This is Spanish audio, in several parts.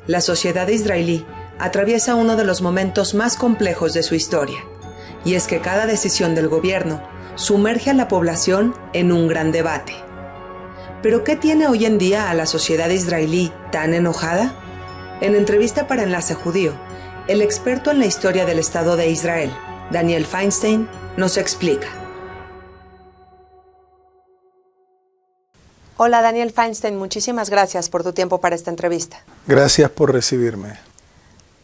La sociedad israelí atraviesa uno de los momentos más complejos de su historia, y es que cada decisión del gobierno sumerge a la población en un gran debate. ¿Pero qué tiene hoy en día a la sociedad israelí tan enojada? En entrevista para Enlace Judío, el experto en la historia del Estado de Israel, Daniel Feinstein, nos explica. Hola Daniel Feinstein, muchísimas gracias por tu tiempo para esta entrevista. Gracias por recibirme.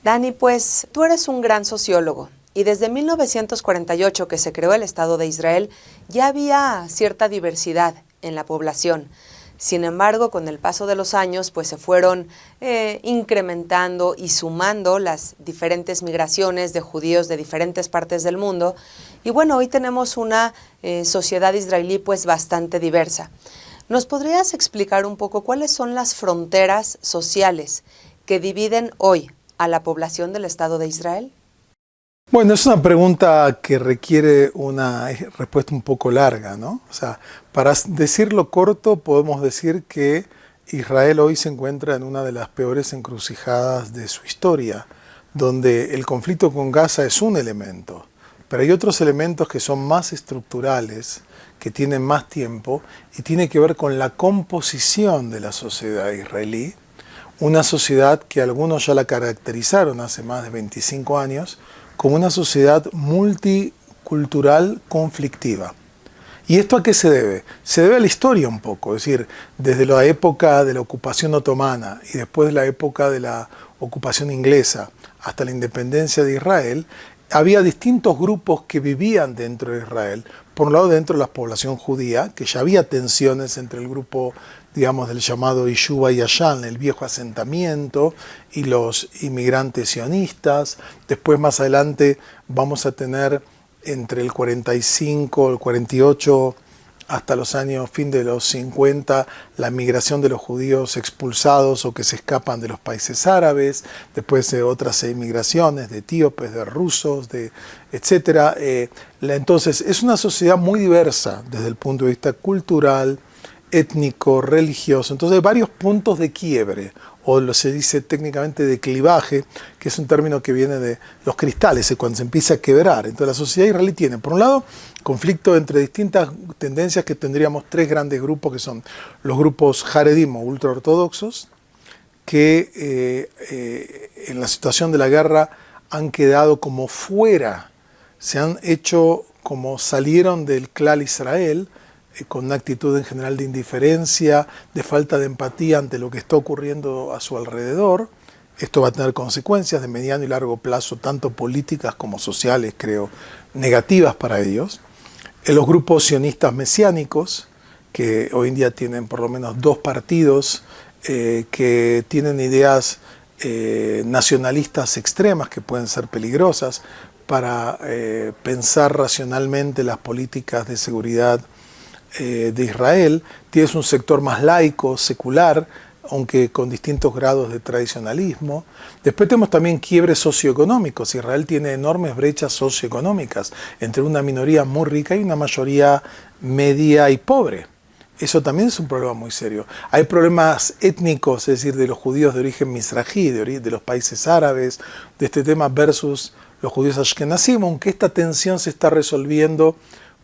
Dani, pues tú eres un gran sociólogo y desde 1948 que se creó el Estado de Israel ya había cierta diversidad en la población. Sin embargo, con el paso de los años, pues se fueron incrementando y sumando las diferentes migraciones de judíos de diferentes partes del mundo. Y bueno, hoy tenemos una sociedad israelí pues bastante diversa. ¿Nos podrías explicar un poco cuáles son las fronteras sociales que dividen hoy a la población del Estado de Israel? Bueno, es una pregunta que requiere una respuesta un poco larga, ¿no? O sea, para decirlo corto, podemos decir que Israel hoy se encuentra en una de las peores encrucijadas de su historia, donde el conflicto con Gaza es un elemento, pero hay otros elementos que son más estructurales, que tienen más tiempo y tiene que ver con la composición de la sociedad israelí, una sociedad que algunos ya la caracterizaron hace más de 25 años como una sociedad multicultural conflictiva. ¿Y esto a qué se debe? Se debe a la historia un poco, es decir, desde la época de la ocupación otomana y después de la época de la ocupación inglesa hasta la independencia de Israel, había distintos grupos que vivían dentro de Israel. Por un lado, dentro de la población judía, que ya había tensiones entre el grupo, digamos, del llamado Yishuv Yashan, el viejo asentamiento, y los inmigrantes sionistas. Después, más adelante, vamos a tener entre el 45, el 48, hasta los años, fin de los 50, la migración de los judíos expulsados o que se escapan de los países árabes, después de otras inmigraciones de etíopes, de rusos, etc. Entonces, es una sociedad muy diversa desde el punto de vista cultural, étnico, religioso. Entonces, hay varios puntos de quiebre, o se dice técnicamente de clivaje, que es un término que viene de los cristales, cuando se empieza a quebrar. Entonces, la sociedad israelí tiene, por un lado, conflicto entre distintas tendencias, que tendríamos tres grandes grupos, que son los grupos Haredim o ultraortodoxos, que en la situación de la guerra han quedado como fuera, se han hecho como salieron del Klal Israel, con una actitud en general de indiferencia, de falta de empatía ante lo que está ocurriendo a su alrededor. Esto va a tener consecuencias de mediano y largo plazo, tanto políticas como sociales, creo, negativas para ellos. En los grupos sionistas mesiánicos, que hoy en día tienen por lo menos dos partidos que tienen ideas nacionalistas extremas que pueden ser peligrosas para pensar racionalmente las políticas de seguridad de Israel. Tienes un sector más laico, secular, aunque con distintos grados de tradicionalismo. Después tenemos también quiebres socioeconómicos. Israel tiene enormes brechas socioeconómicas entre una minoría muy rica y una mayoría media y pobre. Eso también es un problema muy serio. Hay problemas étnicos, es decir, de los judíos de origen mizrají, de los países árabes, de este tema versus los judíos ashkenazim, aunque esta tensión se está resolviendo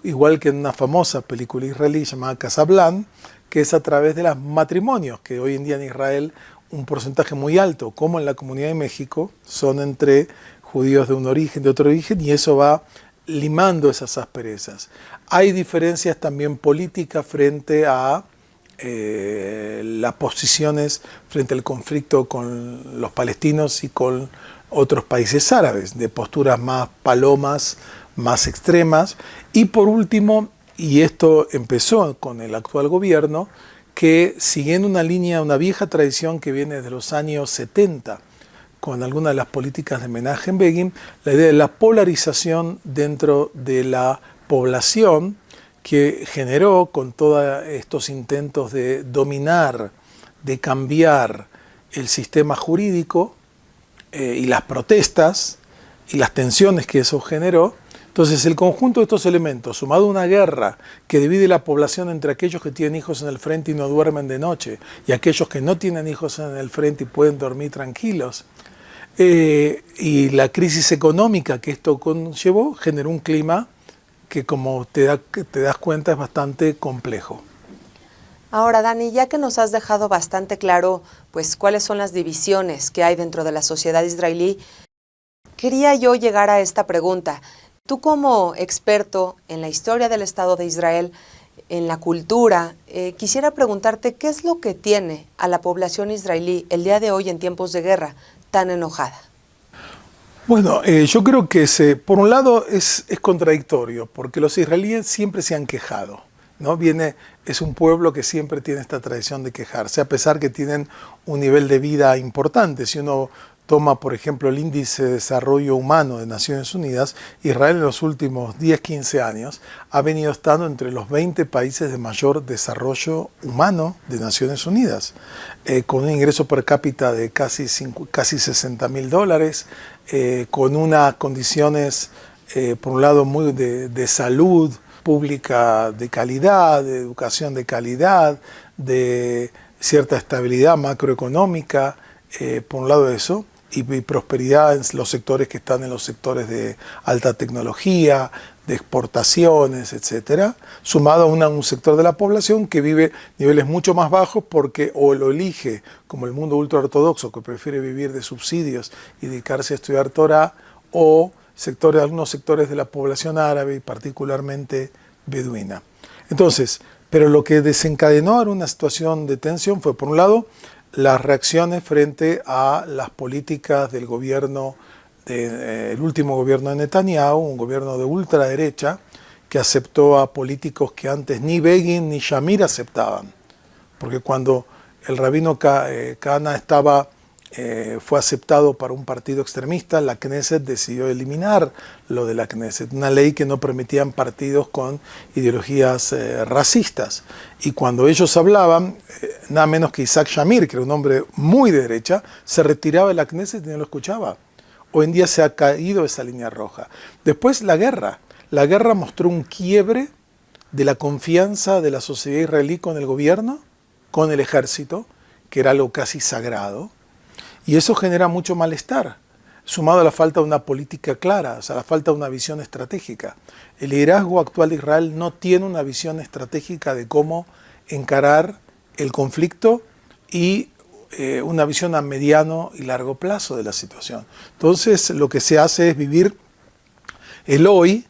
igual que en una famosa película israelí llamada Casablanca, que es a través de los matrimonios, que hoy en día en Israel un porcentaje muy alto, como en la Comunidad de México, son entre judíos de un origen, de otro origen, y eso va limando esas asperezas. Hay diferencias también políticas frente a las posiciones frente al conflicto con los palestinos y con otros países árabes, de posturas más palomas, más extremas. Y por último, y esto empezó con el actual gobierno, que siguiendo una línea, una vieja tradición que viene de los años 70, con algunas de las políticas de Menachem Begin, la idea de la polarización dentro de la población, que generó con todos estos intentos de dominar, de cambiar el sistema jurídico y las protestas y las tensiones que eso generó, Entonces, el conjunto de estos elementos, sumado a una guerra que divide la población entre aquellos que tienen hijos en el frente y no duermen de noche, y aquellos que no tienen hijos en el frente y pueden dormir tranquilos, y la crisis económica que esto conllevó, generó un clima que, como te das cuenta, es bastante complejo. Ahora, Dani, ya que nos has dejado bastante claro pues cuáles son las divisiones que hay dentro de la sociedad israelí, quería yo llegar a esta pregunta. Tú, como experto en la historia del Estado de Israel, en la cultura, quisiera preguntarte qué es lo que tiene a la población israelí el día de hoy en tiempos de guerra tan enojada. Bueno, yo creo que por un lado es contradictorio, porque los israelíes siempre se han quejado, ¿no? Es un pueblo que siempre tiene esta tradición de quejarse, a pesar que tienen un nivel de vida importante. Si uno toma, por ejemplo, el índice de desarrollo humano de Naciones Unidas, Israel en los últimos 10, 15 años ha venido estando entre los 20 países de mayor desarrollo humano de Naciones Unidas, con un ingreso per cápita de casi $60.000, con unas condiciones, por un lado, muy de salud pública de calidad, de educación de calidad, de cierta estabilidad macroeconómica, por un lado eso, y prosperidad en los sectores que están en los sectores de alta tecnología, de exportaciones, etcétera, sumado a un sector de la población que vive niveles mucho más bajos porque o lo elige, como el mundo ultraortodoxo, que prefiere vivir de subsidios y dedicarse a estudiar Torah, o algunos sectores de la población árabe y particularmente beduina. Entonces, pero lo que desencadenó en una situación de tensión fue, por un lado, las reacciones frente a las políticas del gobierno, el último gobierno de Netanyahu, un gobierno de ultraderecha que aceptó a políticos que antes ni Begin ni Shamir aceptaban. Porque cuando el rabino Kahana fue aceptado para un partido extremista, la Knesset decidió eliminar lo de la Knesset, una ley que no permitían partidos con ideologías racistas. Y cuando ellos hablaban, nada menos que Isaac Shamir, que era un hombre muy de derecha, se retiraba de la Knesset y no lo escuchaba. Hoy en día se ha caído esa línea roja. Después la guerra. La guerra mostró un quiebre de la confianza de la sociedad israelí con el gobierno, con el ejército, que era algo casi sagrado. Y eso genera mucho malestar, sumado a la falta de una política clara, o sea, la falta de una visión estratégica. El liderazgo actual de Israel no tiene una visión estratégica de cómo encarar el conflicto y una visión a mediano y largo plazo de la situación. Entonces, lo que se hace es vivir el hoy,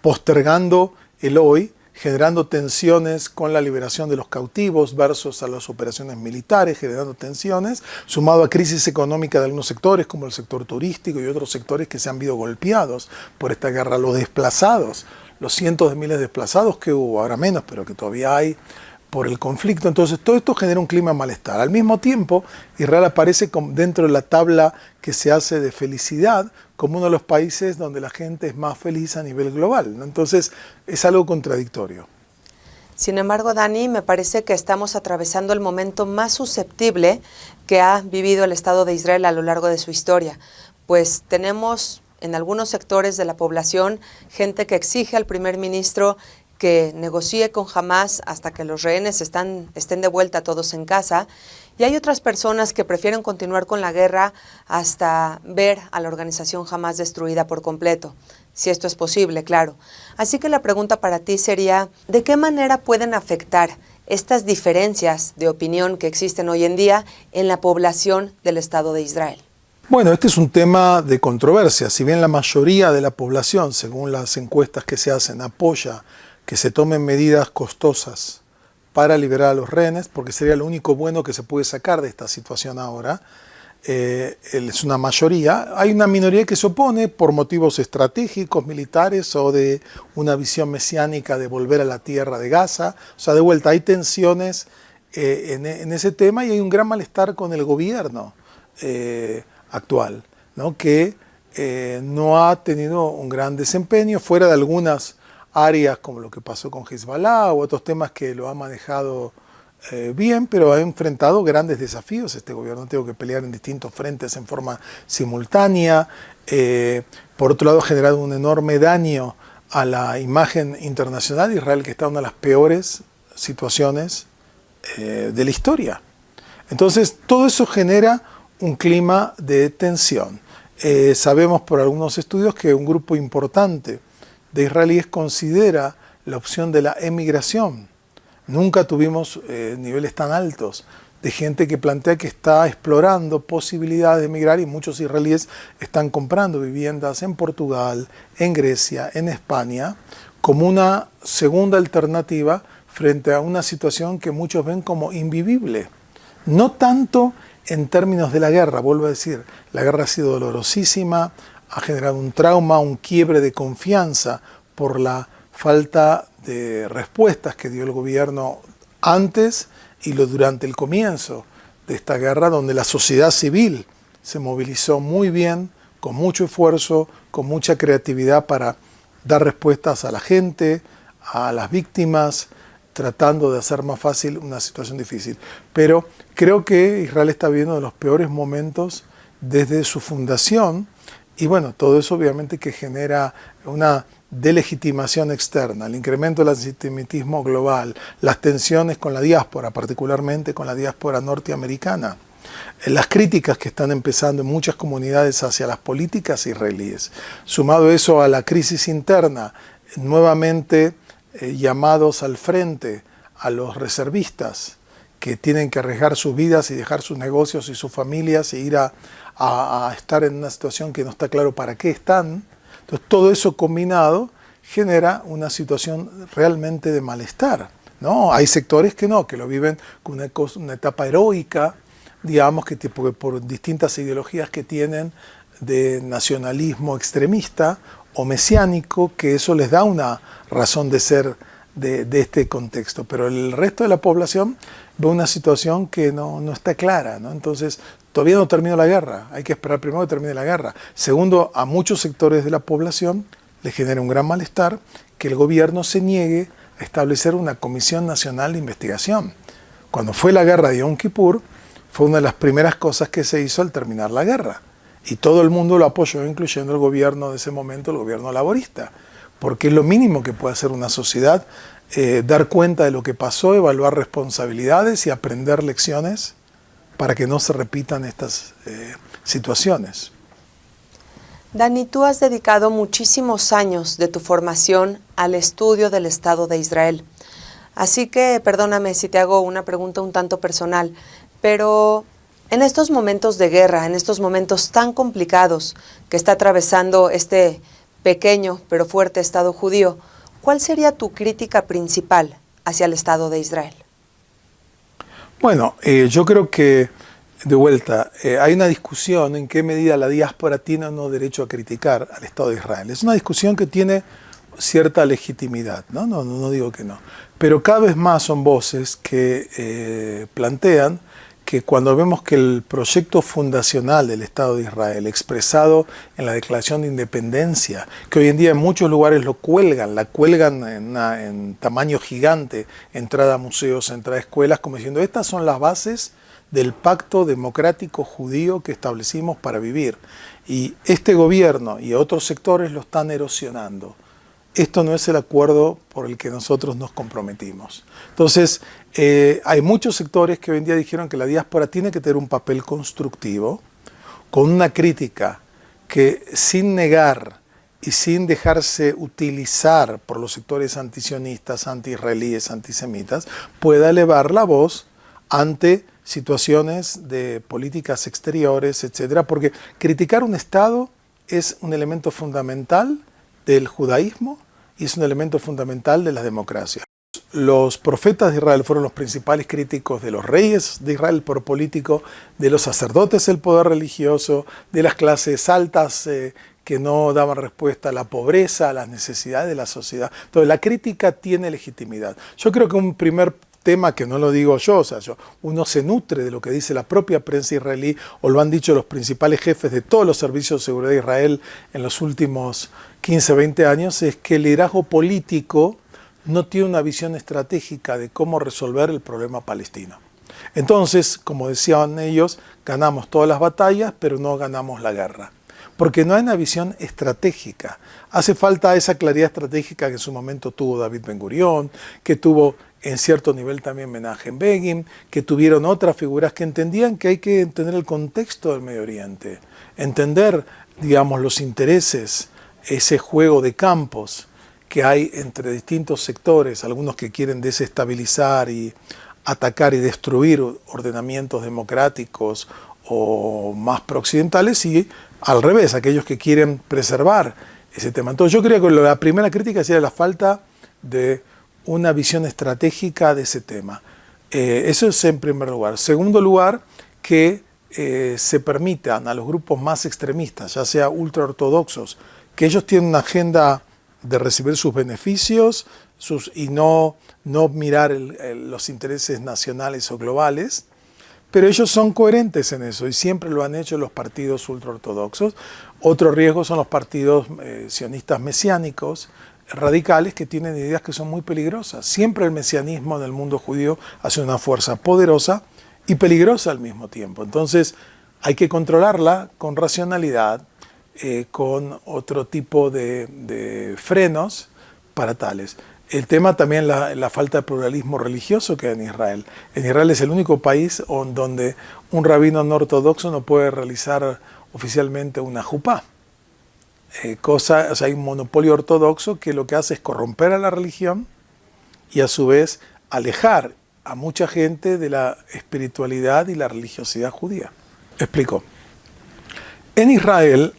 postergando el hoy, generando tensiones con la liberación de los cautivos versus a las operaciones militares, generando tensiones, sumado a crisis económica de algunos sectores, como el sector turístico y otros sectores que se han visto golpeados por esta guerra, los desplazados, los cientos de miles de desplazados que hubo, ahora menos, pero que todavía hay por el conflicto. Entonces todo esto genera un clima de malestar. Al mismo tiempo, Israel aparece dentro de la tabla que se hace de felicidad como uno de los países donde la gente es más feliz a nivel global, ¿no? Entonces es algo contradictorio. Sin embargo, Dani, me parece que estamos atravesando el momento más susceptible que ha vivido el Estado de Israel a lo largo de su historia, pues tenemos en algunos sectores de la población gente que exige al primer ministro que negocie con Hamás hasta que los rehenes estén de vuelta todos en casa, y hay otras personas que prefieren continuar con la guerra hasta ver a la organización Hamás destruida por completo, si esto es posible, claro. Así que la pregunta para ti sería, ¿de qué manera pueden afectar estas diferencias de opinión que existen hoy en día en la población del Estado de Israel? Bueno, este es un tema de controversia. Si bien la mayoría de la población, según las encuestas que se hacen, apoya que se tomen medidas costosas para liberar a los rehenes, porque sería lo único bueno que se puede sacar de esta situación ahora, es una mayoría. Hay una minoría que se opone por motivos estratégicos, militares o de una visión mesiánica de volver a la tierra de Gaza. O sea, de vuelta, hay tensiones en ese tema y hay un gran malestar con el gobierno actual, ¿no? Que no ha tenido un gran desempeño fuera de algunas áreas como lo que pasó con Hezbollah u otros temas que lo ha manejado bien, pero ha enfrentado grandes desafíos este gobierno. Tengo que pelear en distintos frentes en forma simultánea. Por otro lado, ha generado un enorme daño a la imagen internacional de Israel, que está en una de las peores situaciones de la historia. Entonces, todo eso genera un clima de tensión. Sabemos por algunos estudios que un grupo importante de israelíes considera la opción de la emigración. Nunca tuvimos niveles tan altos de gente que plantea que está explorando posibilidades de emigrar, y muchos israelíes están comprando viviendas en Portugal, en Grecia, en España, como una segunda alternativa frente a una situación que muchos ven como invivible. No tanto en términos de la guerra, vuelvo a decir, la guerra ha sido dolorosísima, ha generado un trauma, un quiebre de confianza por la falta de respuestas que dio el gobierno antes y durante el comienzo de esta guerra, donde la sociedad civil se movilizó muy bien, con mucho esfuerzo, con mucha creatividad para dar respuestas a la gente, a las víctimas, tratando de hacer más fácil una situación difícil. Pero creo que Israel está viviendo de los peores momentos desde su fundación, y bueno, todo eso obviamente que genera una delegitimación externa, el incremento del antisemitismo global, las tensiones con la diáspora, particularmente con la diáspora norteamericana, las críticas que están empezando en muchas comunidades hacia las políticas israelíes, sumado eso a la crisis interna, nuevamente llamados al frente a los reservistas que tienen que arriesgar sus vidas y dejar sus negocios y sus familias e ir a estar en una situación que no está claro para qué están. Entonces todo eso combinado genera una situación realmente de malestar, ¿no? Hay sectores que no, que lo viven con una etapa heroica, digamos, que por distintas ideologías que tienen de nacionalismo extremista o mesiánico, que eso les da una razón de ser de este contexto. Pero el resto de la población ve una situación que no está clara, ¿no? Entonces, todavía no terminó la guerra, hay que esperar primero que termine la guerra. Segundo, a muchos sectores de la población les genera un gran malestar que el gobierno se niegue a establecer una comisión nacional de investigación. Cuando fue la guerra de Yom Kippur, fue una de las primeras cosas que se hizo al terminar la guerra. Y todo el mundo lo apoyó, incluyendo el gobierno de ese momento, el gobierno laborista. Porque es lo mínimo que puede hacer una sociedad, dar cuenta de lo que pasó, evaluar responsabilidades y aprender lecciones para que no se repitan estas situaciones. Dani, tú has dedicado muchísimos años de tu formación al estudio del Estado de Israel. Así que perdóname si te hago una pregunta un tanto personal, pero en estos momentos de guerra, en estos momentos tan complicados que está atravesando este pequeño pero fuerte Estado judío, ¿cuál sería tu crítica principal hacia el Estado de Israel? Bueno, yo creo que, de vuelta, hay una discusión en qué medida la diáspora tiene o no derecho a criticar al Estado de Israel. Es una discusión que tiene cierta legitimidad, ¿no? No digo que no. Pero cada vez más son voces que plantean que cuando vemos que el proyecto fundacional del Estado de Israel, expresado en la Declaración de Independencia, que hoy en día en muchos lugares la cuelgan en tamaño gigante, entrada a museos, entrada a escuelas, como diciendo, estas son las bases del pacto democrático judío que establecimos para vivir. Y este gobierno y otros sectores lo están erosionando. Esto no es el acuerdo por el que nosotros nos comprometimos. Entonces, hay muchos sectores que hoy en día dijeron que la diáspora tiene que tener un papel constructivo, con una crítica que sin negar y sin dejarse utilizar por los sectores antisionistas, anti-israelíes, antisemitas, pueda elevar la voz ante situaciones de políticas exteriores, etcétera, porque criticar un Estado es un elemento fundamental del judaísmo y es un elemento fundamental de la democracia. Los profetas de Israel fueron los principales críticos de los reyes de Israel, el poder político, de los sacerdotes, el poder religioso, de las clases altas que no daban respuesta a la pobreza, a las necesidades de la sociedad. Entonces la crítica tiene legitimidad. Yo creo que un primer tema, que no lo digo yo, uno se nutre de lo que dice la propia prensa israelí, o lo han dicho los principales jefes de todos los servicios de seguridad de Israel en los últimos 15, 20 años, es que el liderazgo político no tiene una visión estratégica de cómo resolver el problema palestino. Entonces, como decían ellos, ganamos todas las batallas, pero no ganamos la guerra. porque no hay una visión estratégica. Hace falta esa claridad estratégica que en su momento tuvo David Ben-Gurión, que tuvo en cierto nivel también Menachem Begin, que tuvieron otras figuras que entendían que hay que entender el contexto del Medio Oriente, entender, digamos, los intereses, ese juego de campos que hay entre distintos sectores, algunos que quieren desestabilizar y atacar y destruir ordenamientos democráticos o más prooccidentales, y al revés, aquellos que quieren preservar ese tema. Entonces yo creo que la primera crítica sería la falta de una visión estratégica de ese tema. Eso es en primer lugar. Segundo lugar, que se permitan a los grupos más extremistas, ya sea ultraortodoxos, que ellos tienen una agenda de recibir sus beneficios y no mirar los intereses nacionales o globales, pero ellos son coherentes en eso y siempre lo han hecho los partidos ultraortodoxos. Otro riesgo son los partidos sionistas mesiánicos, radicales, que tienen ideas que son muy peligrosas. Siempre el mesianismo en el mundo judío hace una fuerza poderosa y peligrosa al mismo tiempo. Entonces hay que controlarla con racionalidad, con otro tipo de frenos para tales. El tema también la falta de pluralismo religioso que hay en Israel. En Israel es el único país donde un rabino no ortodoxo no puede realizar oficialmente una jupá. O sea, hay un monopolio ortodoxo que lo que hace es corromper a la religión y a su vez alejar a mucha gente de la espiritualidad y la religiosidad judía. Explico. En Israel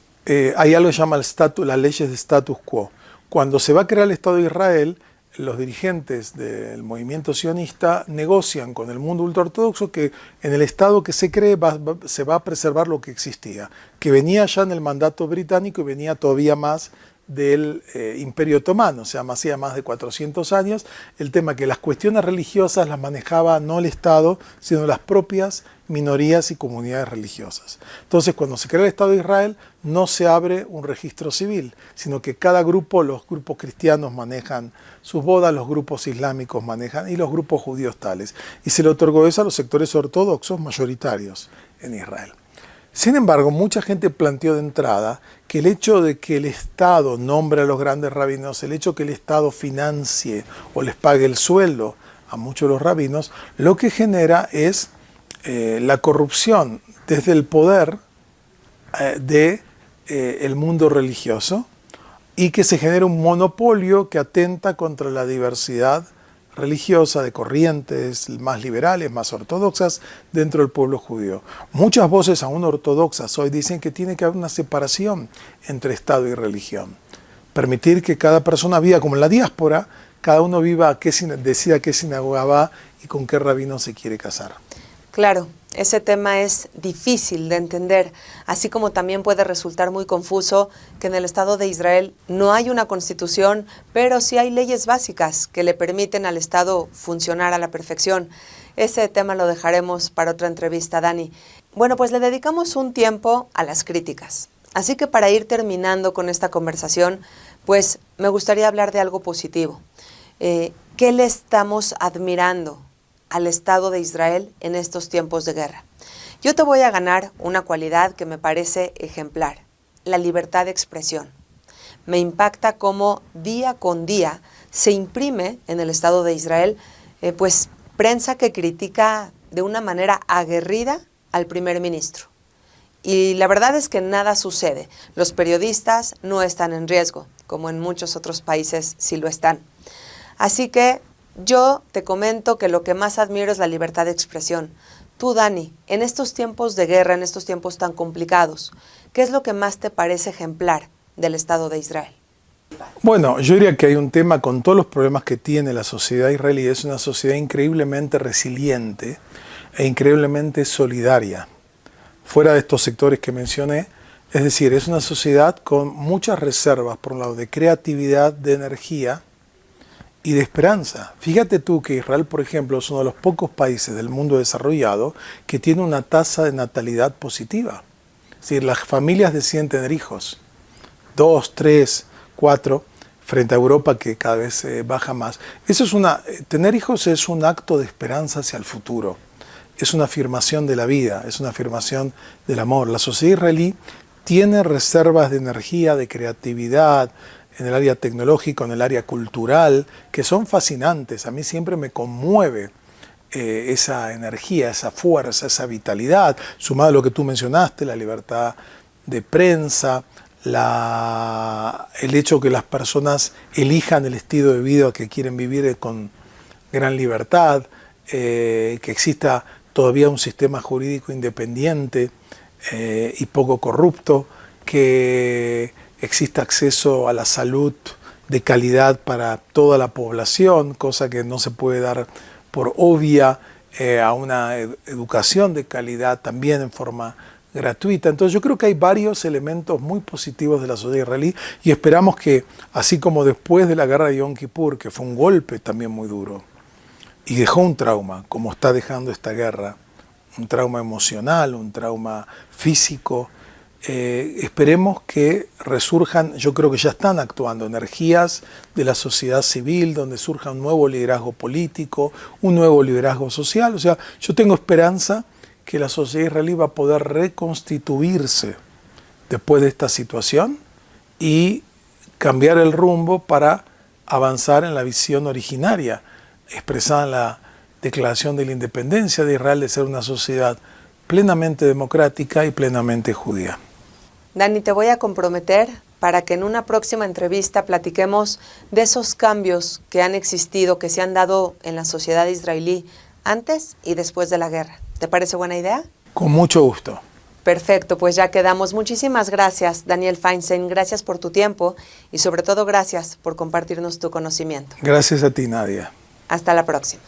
hay algo que se llama las leyes de status quo. Cuando se va a crear el Estado de Israel, los dirigentes del movimiento sionista negocian con el mundo ultraortodoxo que en el Estado que se cree se va a preservar lo que existía, que venía ya en el mandato británico y venía todavía más del Imperio Otomano, o sea, hacía más de 400 años, el tema que las cuestiones religiosas las manejaba no el Estado, sino las propias minorías y comunidades religiosas. Entonces, cuando se crea el Estado de Israel, no se abre un registro civil, sino que cada grupo, los grupos cristianos manejan sus bodas, los grupos islámicos manejan, y los grupos judíos tales. Y se le otorgó eso a los sectores ortodoxos mayoritarios en Israel. Sin embargo, mucha gente planteó de entrada que el hecho de que el Estado nombre a los grandes rabinos, el hecho que el Estado financie o les pague el sueldo a muchos de los rabinos, lo que genera es la corrupción desde el poder del mundo religioso, y que se genera un monopolio que atenta contra la diversidad religiosa de corrientes más liberales, más ortodoxas dentro del pueblo judío. Muchas voces aún ortodoxas hoy dicen que tiene que haber una separación entre Estado y religión. Permitir que cada persona viva como en la diáspora, cada uno viva, decida a qué sinagoga va y con qué rabino se quiere casar. Claro, ese tema es difícil de entender, así como también puede resultar muy confuso que en el Estado de Israel no hay una constitución, pero sí hay leyes básicas que le permiten al Estado funcionar a la perfección. Ese tema lo dejaremos para otra entrevista, Dani. Bueno, pues le dedicamos un tiempo a las críticas. Así que para ir terminando con esta conversación, pues me gustaría hablar de algo positivo. ¿Qué le estamos admirando al Estado de Israel en estos tiempos de guerra? Yo te voy a ganar una cualidad que me parece ejemplar, la libertad de expresión. Me impacta cómo día con día se imprime en el Estado de Israel pues prensa que critica de una manera aguerrida al primer ministro. Y la verdad es que nada sucede. Los periodistas no están en riesgo, como en muchos otros países sí lo están. Así que yo te comento que lo que más admiro es la libertad de expresión. Tú, Dani, en estos tiempos de guerra, en estos tiempos tan complicados, ¿qué es lo que más te parece ejemplar del Estado de Israel? Bueno, yo diría que hay un tema con todos los problemas que tiene la sociedad israelí. Es una sociedad increíblemente resiliente e increíblemente solidaria. Fuera de estos sectores que mencioné, es decir, es una sociedad con muchas reservas, por un lado, de creatividad, de energía y de esperanza. Fíjate tú que Israel, por ejemplo, es uno de los pocos países del mundo desarrollado que tiene una tasa de natalidad positiva. Es decir, las familias deciden tener hijos, 2, 3, 4, frente a Europa que cada vez baja más. Tener hijos es un acto de esperanza hacia el futuro. Es una afirmación de la vida, es una afirmación del amor. La sociedad israelí tiene reservas de energía, de creatividad, en el área tecnológica, en el área cultural, que son fascinantes. A mí siempre me conmueve esa energía, esa fuerza, esa vitalidad, sumado a lo que tú mencionaste, la libertad de prensa, el hecho que las personas elijan el estilo de vida que quieren vivir con gran libertad, que exista todavía un sistema jurídico independiente y poco corrupto, que exista acceso a la salud de calidad para toda la población, cosa que no se puede dar por obvia, a una educación de calidad también en forma gratuita. Entonces yo creo que hay varios elementos muy positivos de la sociedad israelí y esperamos que, así como después de la guerra de Yom Kippur, que fue un golpe también muy duro y dejó un trauma, como está dejando esta guerra, un trauma emocional, un trauma físico, esperemos que resurjan, yo creo que ya están actuando, energías de la sociedad civil, donde surja un nuevo liderazgo político, un nuevo liderazgo social. O sea, yo tengo esperanza que la sociedad israelí va a poder reconstituirse después de esta situación y cambiar el rumbo para avanzar en la visión originaria, expresada en la Declaración de la Independencia de Israel, de ser una sociedad plenamente democrática y plenamente judía. Dani, te voy a comprometer para que en una próxima entrevista platiquemos de esos cambios que han existido, que se han dado en la sociedad israelí antes y después de la guerra. ¿Te parece buena idea? Con mucho gusto. Perfecto, pues ya quedamos. Muchísimas gracias, Daniel Feinstein. Gracias por tu tiempo y sobre todo gracias por compartirnos tu conocimiento. Gracias a ti, Nadia. Hasta la próxima.